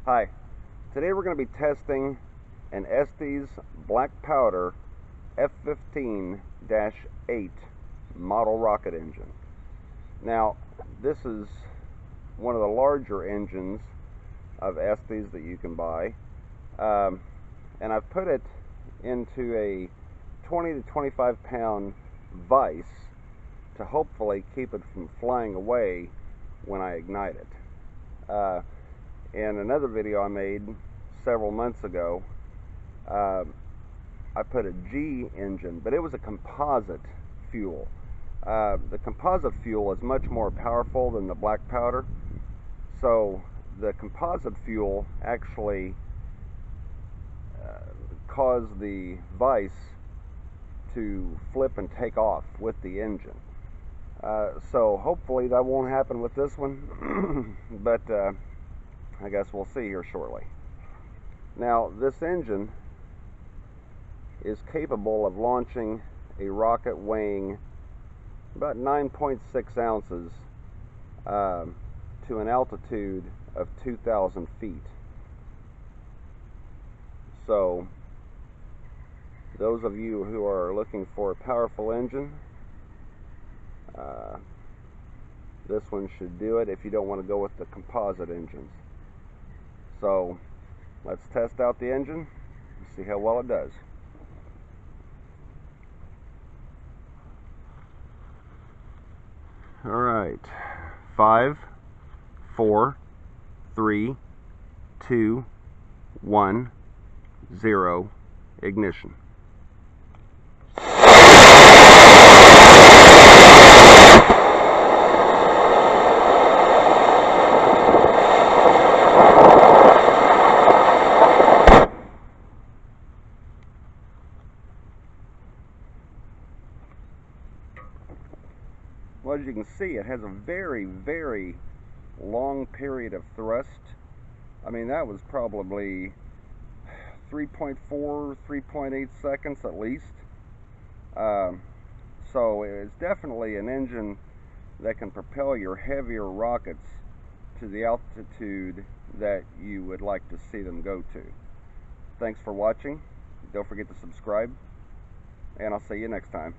Hi, today we're going to be testing an Estes black powder F15-8 model rocket engine. Now, this is one of the larger engines of Estes that you can buy, and I've put it into a 20 to 25 pound vise to hopefully keep it from flying away when I ignite it. In another video I made several months ago, I put a G engine, but it was a composite fuel. The composite fuel is much more powerful than the black powder, so the composite fuel actually caused the vise to flip and take off with the engine. So hopefully that won't happen with this one, but I guess we'll see here shortly. Now, this engine is capable of launching a rocket weighing about 9.6 ounces to an altitude of 2,000 feet. So, those of you who are looking for a powerful engine, this one should do it if you don't want to go with the composite engines. So let's test out the engine and see how well it does. Alright, 5, 4, 3, 2, 1, 0, ignition. Well, as you can see, it has a very, very long period of thrust. I mean, that was probably 3.4, 3.8 seconds at least. So it's definitely an engine that can propel your heavier rockets to the altitude that you would like to see them go to. Thanks for watching. Don't forget to subscribe, and I'll see you next time.